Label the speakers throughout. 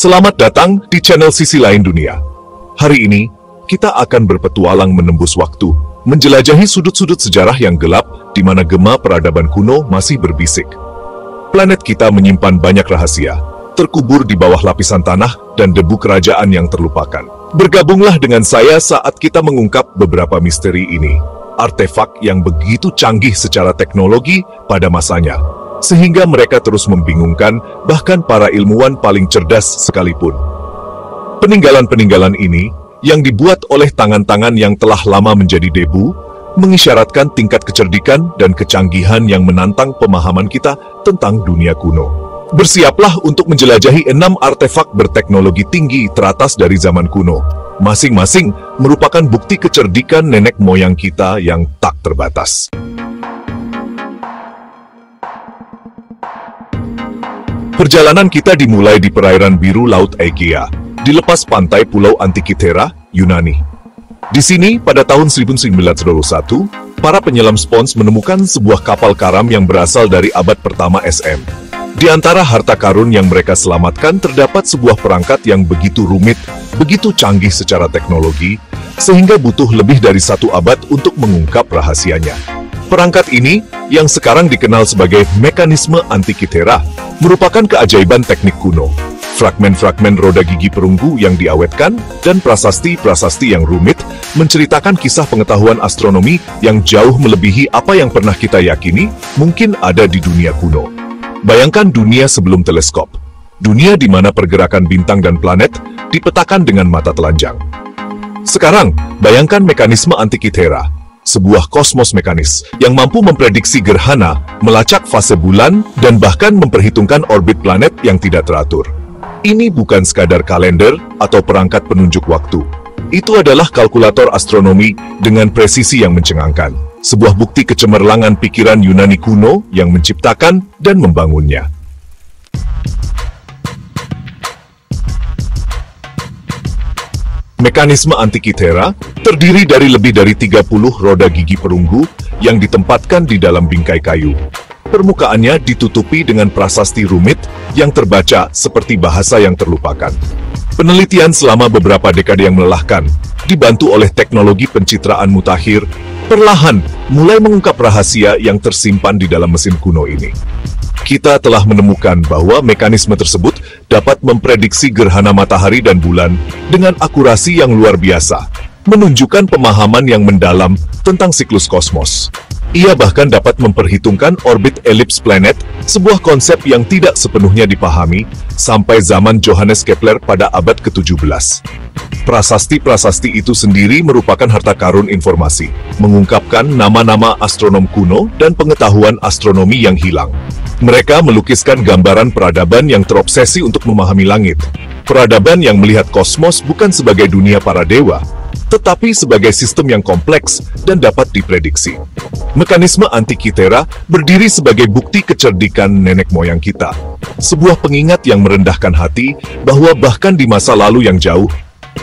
Speaker 1: Selamat datang di channel Sisi Lain Dunia. Hari ini, kita akan berpetualang menembus waktu, menjelajahi sudut-sudut sejarah yang gelap di mana gema peradaban kuno masih berbisik. Planet kita menyimpan banyak rahasia, terkubur di bawah lapisan tanah dan debu kerajaan yang terlupakan. Bergabunglah dengan saya saat kita mengungkap beberapa misteri ini, artefak yang begitu canggih secara teknologi pada masanya, sehingga mereka terus membingungkan bahkan para ilmuwan paling cerdas sekalipun. Peninggalan-peninggalan ini, yang dibuat oleh tangan-tangan yang telah lama menjadi debu, mengisyaratkan tingkat kecerdikan dan kecanggihan yang menantang pemahaman kita tentang dunia kuno. Bersiaplah untuk menjelajahi 6 artefak berteknologi tinggi teratas dari zaman kuno. Masing-masing merupakan bukti kecerdikan nenek moyang kita yang tak terbatas. Perjalanan kita dimulai di perairan biru Laut Aegea, di lepas pantai Pulau Antikythera, Yunani. Di sini, pada tahun 1921, para penyelam spons menemukan sebuah kapal karam yang berasal dari abad pertama SM. Di antara harta karun yang mereka selamatkan terdapat sebuah perangkat yang begitu rumit, begitu canggih secara teknologi, sehingga butuh lebih dari 1 abad untuk mengungkap rahasianya. Perangkat ini, yang sekarang dikenal sebagai mekanisme Antikythera, merupakan keajaiban teknik kuno. Fragmen-fragmen roda gigi perunggu yang diawetkan, dan prasasti-prasasti yang rumit, menceritakan kisah pengetahuan astronomi yang jauh melebihi apa yang pernah kita yakini mungkin ada di dunia kuno. Bayangkan dunia sebelum teleskop. Dunia di mana pergerakan bintang dan planet dipetakan dengan mata telanjang. Sekarang, bayangkan mekanisme Antikythera, sebuah kosmos mekanis yang mampu memprediksi gerhana, melacak fase bulan, dan bahkan memperhitungkan orbit planet yang tidak teratur. Ini bukan sekadar kalender atau perangkat penunjuk waktu. Itu adalah kalkulator astronomi dengan presisi yang mencengangkan. Sebuah bukti kecemerlangan pikiran Yunani kuno yang menciptakan dan membangunnya. Mekanisme Antikythera terdiri dari lebih dari 30 roda gigi perunggu yang ditempatkan di dalam bingkai kayu. Permukaannya ditutupi dengan prasasti rumit yang terbaca seperti bahasa yang terlupakan. Penelitian selama beberapa dekade yang melelahkan, dibantu oleh teknologi pencitraan mutakhir, perlahan mulai mengungkap rahasia yang tersimpan di dalam mesin kuno ini. Kita telah menemukan bahwa mekanisme tersebut dapat memprediksi gerhana matahari dan bulan dengan akurasi yang luar biasa, menunjukkan pemahaman yang mendalam tentang siklus kosmos. Ia bahkan dapat memperhitungkan orbit elips planet, sebuah konsep yang tidak sepenuhnya dipahami sampai zaman Johannes Kepler pada abad ke-17. Prasasti-prasasti itu sendiri merupakan harta karun informasi, mengungkapkan nama-nama astronom kuno dan pengetahuan astronomi yang hilang. Mereka melukiskan gambaran peradaban yang terobsesi untuk memahami langit. Peradaban yang melihat kosmos bukan sebagai dunia para dewa, tetapi sebagai sistem yang kompleks dan dapat diprediksi. Mekanisme Antikythera berdiri sebagai bukti kecerdikan nenek moyang kita. Sebuah pengingat yang merendahkan hati bahwa bahkan di masa lalu yang jauh,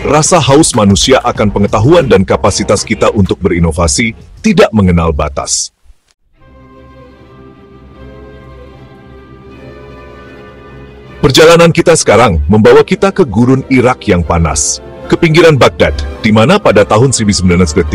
Speaker 1: rasa haus manusia akan pengetahuan dan kapasitas kita untuk berinovasi tidak mengenal batas. Perjalanan kita sekarang membawa kita ke gurun Irak yang panas, ke pinggiran Baghdad, di mana pada tahun 1936,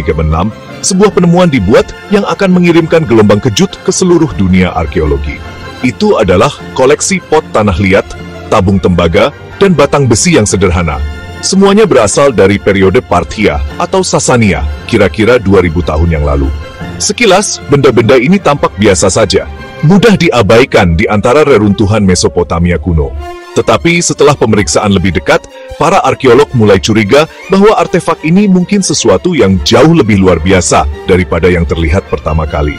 Speaker 1: sebuah penemuan dibuat yang akan mengirimkan gelombang kejut ke seluruh dunia arkeologi. Itu adalah koleksi pot tanah liat, tabung tembaga, dan batang besi yang sederhana. Semuanya berasal dari periode Parthia atau Sasania, kira-kira 2000 tahun yang lalu. Sekilas, benda-benda ini tampak biasa saja, mudah diabaikan di antara reruntuhan Mesopotamia kuno. Tetapi setelah pemeriksaan lebih dekat, para arkeolog mulai curiga bahwa artefak ini mungkin sesuatu yang jauh lebih luar biasa daripada yang terlihat pertama kali.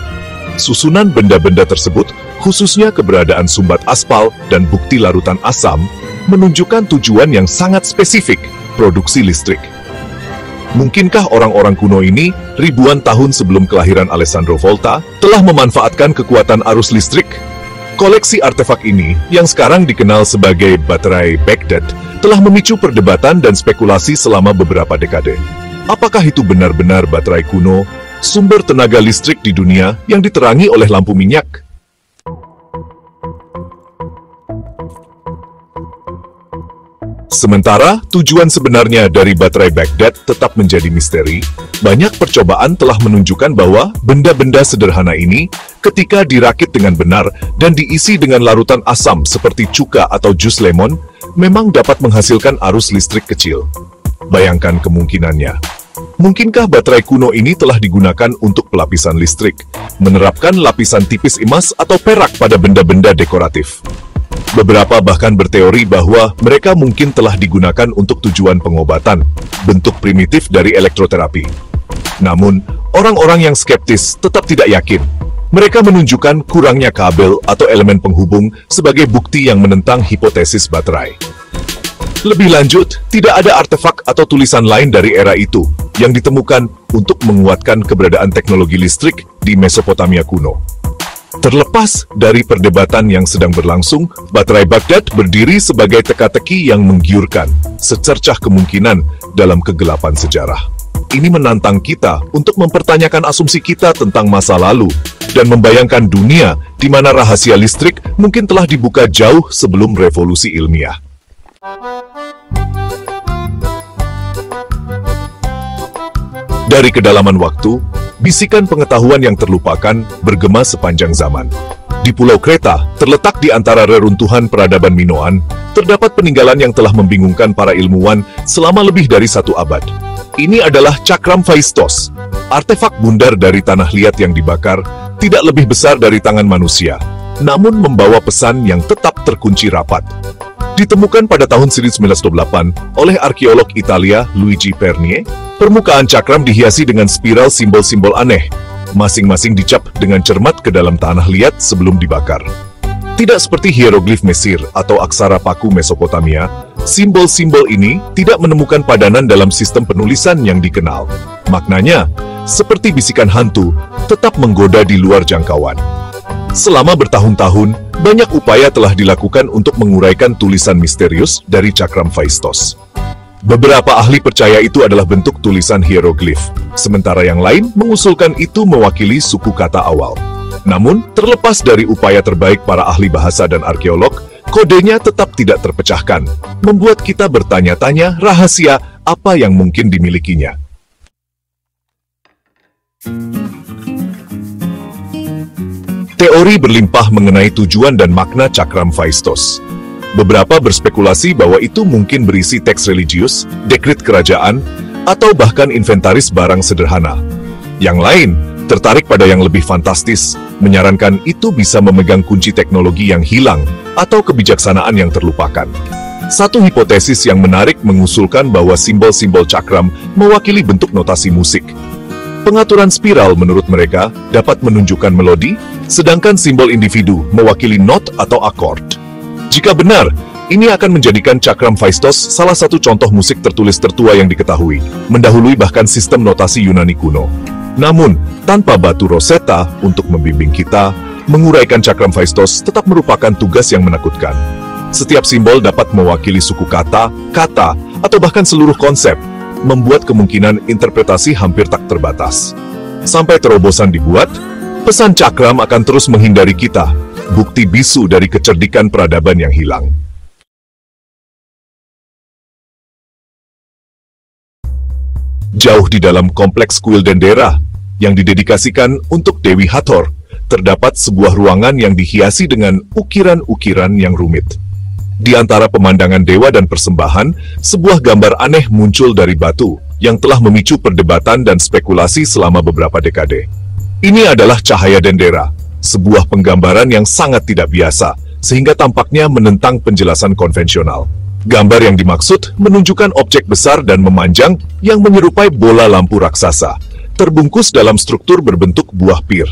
Speaker 1: Susunan benda-benda tersebut, khususnya keberadaan sumbat aspal dan bukti larutan asam, menunjukkan tujuan yang sangat spesifik, produksi listrik. Mungkinkah orang-orang kuno ini, ribuan tahun sebelum kelahiran Alessandro Volta, telah memanfaatkan kekuatan arus listrik? Koleksi artefak ini, yang sekarang dikenal sebagai baterai Baghdad, telah memicu perdebatan dan spekulasi selama beberapa dekade. Apakah itu benar-benar baterai kuno, sumber tenaga listrik di dunia yang diterangi oleh lampu minyak? Sementara tujuan sebenarnya dari baterai Baghdad tetap menjadi misteri, banyak percobaan telah menunjukkan bahwa benda-benda sederhana ini ketika dirakit dengan benar dan diisi dengan larutan asam seperti cuka atau jus lemon, memang dapat menghasilkan arus listrik kecil. Bayangkan kemungkinannya. Mungkinkah baterai kuno ini telah digunakan untuk pelapisan listrik, menerapkan lapisan tipis emas atau perak pada benda-benda dekoratif? Beberapa bahkan berteori bahwa mereka mungkin telah digunakan untuk tujuan pengobatan, bentuk primitif dari elektroterapi. Namun, orang-orang yang skeptis tetap tidak yakin. Mereka menunjukkan kurangnya kabel atau elemen penghubung sebagai bukti yang menentang hipotesis baterai. Lebih lanjut, tidak ada artefak atau tulisan lain dari era itu yang ditemukan untuk menguatkan keberadaan teknologi listrik di Mesopotamia kuno. Terlepas dari perdebatan yang sedang berlangsung, baterai Baghdad berdiri sebagai teka-teki yang menggiurkan, secercah kemungkinan dalam kegelapan sejarah. Ini menantang kita untuk mempertanyakan asumsi kita tentang masa lalu dan membayangkan dunia di mana rahasia listrik mungkin telah dibuka jauh sebelum revolusi ilmiah. Dari kedalaman waktu, bisikan pengetahuan yang terlupakan bergema sepanjang zaman. Di Pulau Kreta, terletak di antara reruntuhan peradaban Minoan, terdapat peninggalan yang telah membingungkan para ilmuwan selama lebih dari 1 abad. Ini adalah Cakram Phaistos, artefak bundar dari tanah liat yang dibakar, tidak lebih besar dari tangan manusia, namun membawa pesan yang tetap terkunci rapat. Ditemukan pada tahun 1928 oleh arkeolog Italia Luigi Pernier, permukaan cakram dihiasi dengan spiral simbol-simbol aneh, masing-masing dicap dengan cermat ke dalam tanah liat sebelum dibakar. Tidak seperti hieroglif Mesir atau aksara paku Mesopotamia, simbol-simbol ini tidak menemukan padanan dalam sistem penulisan yang dikenal. Maknanya, seperti bisikan hantu, tetap menggoda di luar jangkauan. Selama bertahun-tahun, banyak upaya telah dilakukan untuk menguraikan tulisan misterius dari Cakram Phaistos. Beberapa ahli percaya itu adalah bentuk tulisan hieroglif, sementara yang lain mengusulkan itu mewakili suku kata awal. Namun, terlepas dari upaya terbaik para ahli bahasa dan arkeolog, kodenya tetap tidak terpecahkan, membuat kita bertanya-tanya rahasia apa yang mungkin dimilikinya. Teori berlimpah mengenai tujuan dan makna Cakram Phaistos. Beberapa berspekulasi bahwa itu mungkin berisi teks religius, dekrit kerajaan, atau bahkan inventaris barang sederhana. Yang lain, tertarik pada yang lebih fantastis, menyarankan itu bisa memegang kunci teknologi yang hilang atau kebijaksanaan yang terlupakan. Satu hipotesis yang menarik mengusulkan bahwa simbol-simbol cakram mewakili bentuk notasi musik. Pengaturan spiral menurut mereka dapat menunjukkan melodi, sedangkan simbol individu mewakili not atau akord. Jika benar, ini akan menjadikan Cakram Phaistos salah satu contoh musik tertulis tertua yang diketahui, mendahului bahkan sistem notasi Yunani kuno. Namun, tanpa batu Rosetta untuk membimbing kita, menguraikan Cakram Phaistos tetap merupakan tugas yang menakutkan. Setiap simbol dapat mewakili suku kata, atau bahkan seluruh konsep, membuat kemungkinan interpretasi hampir tak terbatas. Sampai terobosan dibuat, pesan cakram akan terus menghindari kita, bukti bisu dari kecerdikan peradaban yang hilang. Jauh di dalam kompleks kuil Dendera, yang didedikasikan untuk Dewi Hathor, terdapat sebuah ruangan yang dihiasi dengan ukiran-ukiran yang rumit. Di antara pemandangan dewa dan persembahan, sebuah gambar aneh muncul dari batu, yang telah memicu perdebatan dan spekulasi selama beberapa dekade. Ini adalah cahaya Dendera, sebuah penggambaran yang sangat tidak biasa, sehingga tampaknya menentang penjelasan konvensional. Gambar yang dimaksud menunjukkan objek besar dan memanjang yang menyerupai bola lampu raksasa, terbungkus dalam struktur berbentuk buah pir.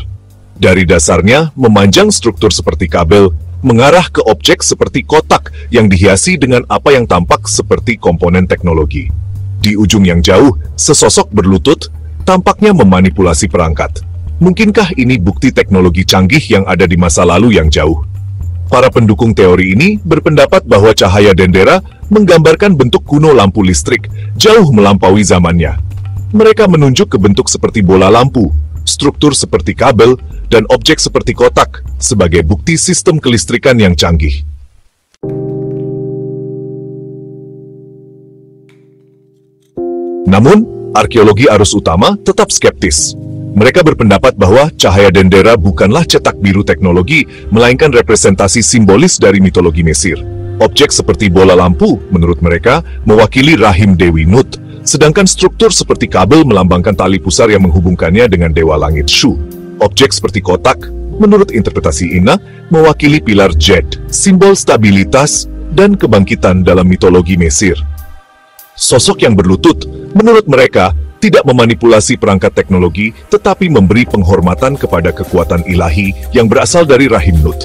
Speaker 1: Dari dasarnya, memanjang struktur seperti kabel, mengarah ke objek seperti kotak yang dihiasi dengan apa yang tampak seperti komponen teknologi. Di ujung yang jauh, sesosok berlutut, tampaknya memanipulasi perangkat. Mungkinkah ini bukti teknologi canggih yang ada di masa lalu yang jauh? Para pendukung teori ini berpendapat bahwa cahaya Dendera menggambarkan bentuk kuno lampu listrik, jauh melampaui zamannya. Mereka menunjuk ke bentuk seperti bola lampu, struktur seperti kabel, dan objek seperti kotak sebagai bukti sistem kelistrikan yang canggih. Namun, arkeologi arus utama tetap skeptis. Mereka berpendapat bahwa cahaya dendera bukanlah cetak biru teknologi, melainkan representasi simbolis dari mitologi Mesir. Objek seperti bola lampu, menurut mereka, mewakili rahim Dewi Nut, sedangkan struktur seperti kabel melambangkan tali pusar yang menghubungkannya dengan Dewa Langit Shu. Objek seperti kotak, menurut interpretasi Ina, mewakili pilar Jed, simbol stabilitas dan kebangkitan dalam mitologi Mesir. Sosok yang berlutut, menurut mereka, tidak memanipulasi perangkat teknologi, tetapi memberi penghormatan kepada kekuatan ilahi yang berasal dari rahim Nut.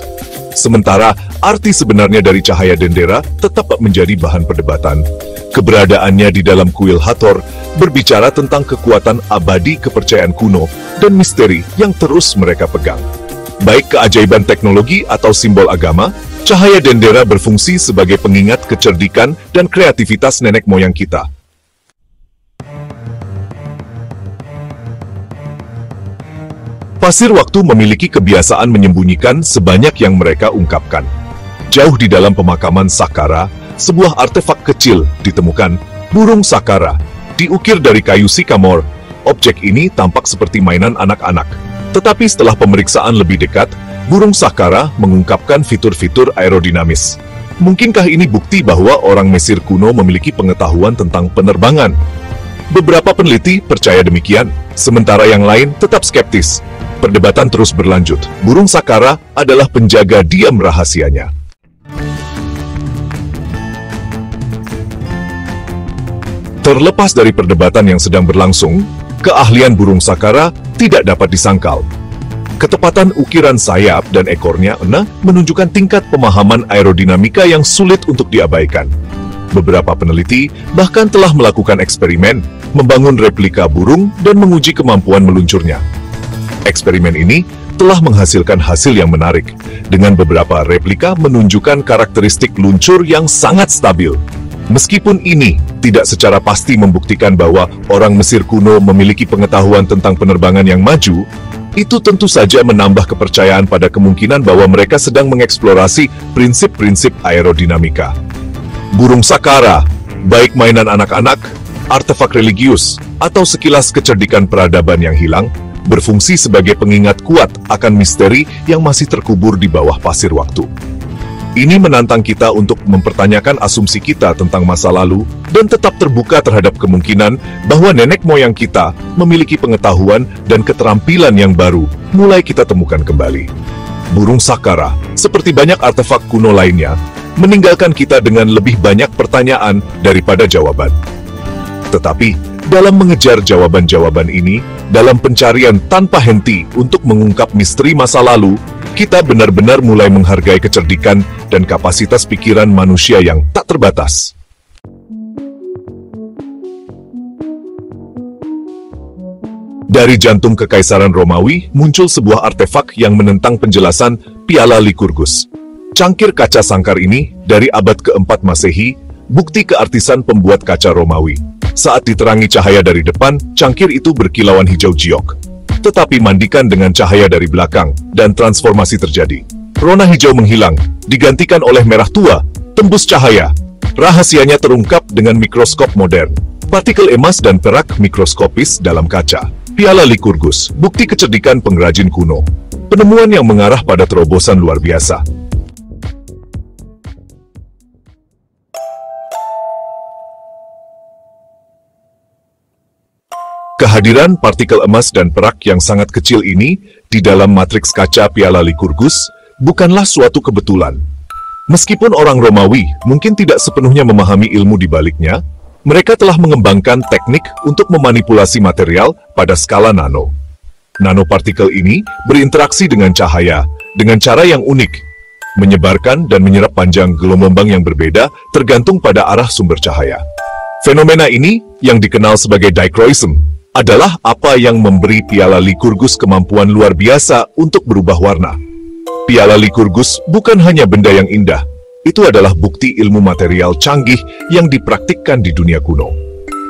Speaker 1: Sementara, arti sebenarnya dari cahaya dendera tetap menjadi bahan perdebatan. Keberadaannya di dalam kuil Hathor berbicara tentang kekuatan abadi kepercayaan kuno dan misteri yang terus mereka pegang. Baik keajaiban teknologi atau simbol agama, cahaya dendera berfungsi sebagai pengingat kecerdikan dan kreativitas nenek moyang kita. Pasir waktu memiliki kebiasaan menyembunyikan sebanyak yang mereka ungkapkan. Jauh di dalam pemakaman Saqqara, sebuah artefak kecil ditemukan, burung Saqqara, diukir dari kayu sycamore. Objek ini tampak seperti mainan anak-anak. Tetapi setelah pemeriksaan lebih dekat, burung Saqqara mengungkapkan fitur-fitur aerodinamis. Mungkinkah ini bukti bahwa orang Mesir kuno memiliki pengetahuan tentang penerbangan? Beberapa peneliti percaya demikian, sementara yang lain tetap skeptis. Perdebatan terus berlanjut. Burung Saqqara adalah penjaga diam rahasianya. Terlepas dari perdebatan yang sedang berlangsung, keahlian burung Saqqara tidak dapat disangkal. Ketepatan ukiran sayap dan ekornya menunjukkan tingkat pemahaman aerodinamika yang sulit untuk diabaikan. Beberapa peneliti bahkan telah melakukan eksperimen, membangun replika burung dan menguji kemampuan meluncurnya. Eksperimen ini telah menghasilkan hasil yang menarik, dengan beberapa replika menunjukkan karakteristik luncur yang sangat stabil. Meskipun ini tidak secara pasti membuktikan bahwa orang Mesir kuno memiliki pengetahuan tentang penerbangan yang maju, itu tentu saja menambah kepercayaan pada kemungkinan bahwa mereka sedang mengeksplorasi prinsip-prinsip aerodinamika. Burung Saqqara, baik mainan anak-anak, artefak religius, atau sekilas kecerdikan peradaban yang hilang, berfungsi sebagai pengingat kuat akan misteri yang masih terkubur di bawah pasir waktu. Ini menantang kita untuk mempertanyakan asumsi kita tentang masa lalu dan tetap terbuka terhadap kemungkinan bahwa nenek moyang kita memiliki pengetahuan dan keterampilan yang baru mulai kita temukan kembali. Burung Saqqara, seperti banyak artefak kuno lainnya, meninggalkan kita dengan lebih banyak pertanyaan daripada jawaban. Tetapi, dalam mengejar jawaban-jawaban ini, dalam pencarian tanpa henti untuk mengungkap misteri masa lalu, kita benar-benar mulai menghargai kecerdikan dan kapasitas pikiran manusia yang tak terbatas. Dari jantung Kekaisaran Romawi, muncul sebuah artefak yang menentang penjelasan piala Lycurgus. Cangkir kaca sangkar ini, dari abad ke-4 Masehi, bukti keartisan pembuat kaca Romawi. Saat diterangi cahaya dari depan, cangkir itu berkilauan hijau jiok. Tetapi mandikan dengan cahaya dari belakang, dan transformasi terjadi. Rona hijau menghilang, digantikan oleh merah tua, tembus cahaya. Rahasianya terungkap dengan mikroskop modern. Partikel emas dan perak mikroskopis dalam kaca. Piala Lycurgus, bukti kecerdikan pengrajin kuno. Penemuan yang mengarah pada terobosan luar biasa. Kehadiran partikel emas dan perak yang sangat kecil ini di dalam matriks kaca piala Lycurgus bukanlah suatu kebetulan. Meskipun orang Romawi mungkin tidak sepenuhnya memahami ilmu di baliknya, mereka telah mengembangkan teknik untuk memanipulasi material pada skala nano. Nanopartikel ini berinteraksi dengan cahaya dengan cara yang unik, menyebarkan dan menyerap panjang gelombang yang berbeda tergantung pada arah sumber cahaya. Fenomena ini, yang dikenal sebagai dichroism, adalah apa yang memberi piala Lycurgus kemampuan luar biasa untuk berubah warna. Piala Lycurgus bukan hanya benda yang indah, itu adalah bukti ilmu material canggih yang dipraktikkan di dunia kuno.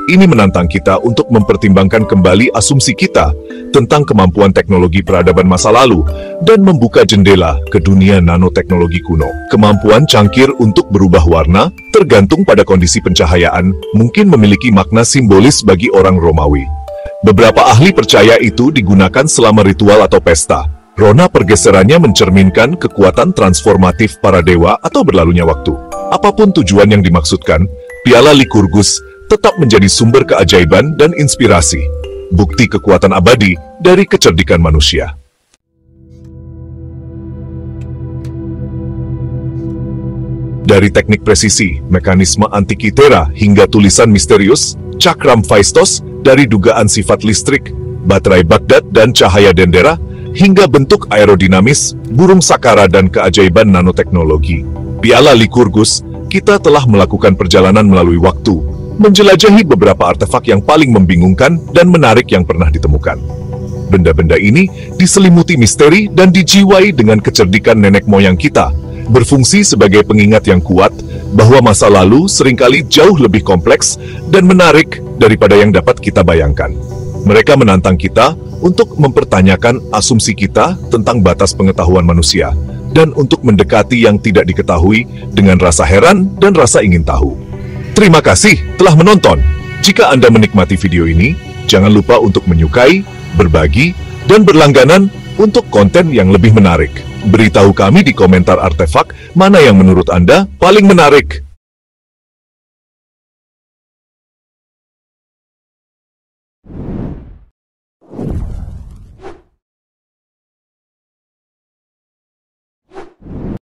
Speaker 1: ini menantang kita untuk mempertimbangkan kembali asumsi kita tentang kemampuan teknologi peradaban masa lalu dan membuka jendela ke dunia nanoteknologi kuno. Kemampuan cangkir untuk berubah warna, tergantung pada kondisi pencahayaan, mungkin memiliki makna simbolis bagi orang Romawi. Beberapa ahli percaya itu digunakan selama ritual atau pesta. Rona pergeserannya mencerminkan kekuatan transformatif para dewa atau berlalunya waktu. Apapun tujuan yang dimaksudkan, piala Lycurgus tetap menjadi sumber keajaiban dan inspirasi, bukti kekuatan abadi dari kecerdikan manusia. Dari teknik presisi, mekanisme Antikythera hingga tulisan misterius, cakram Phaistos, dari dugaan sifat listrik, baterai Baghdad dan cahaya Dendera, hingga bentuk aerodinamis, burung sakara dan keajaiban nanoteknologi. Piala Lycurgus, kita telah melakukan perjalanan melalui waktu, menjelajahi beberapa artefak yang paling membingungkan dan menarik yang pernah ditemukan. Benda-benda ini diselimuti misteri dan dijiwai dengan kecerdikan nenek moyang kita, berfungsi sebagai pengingat yang kuat bahwa masa lalu seringkali jauh lebih kompleks dan menarik daripada yang dapat kita bayangkan. Mereka menantang kita untuk mempertanyakan asumsi kita tentang batas pengetahuan manusia, dan untuk mendekati yang tidak diketahui dengan rasa heran dan rasa ingin tahu. Terima kasih telah menonton. Jika Anda menikmati video ini, jangan lupa untuk menyukai, berbagi, dan berlangganan untuk konten yang lebih menarik. Beritahu kami di komentar artefak mana yang menurut Anda paling menarik.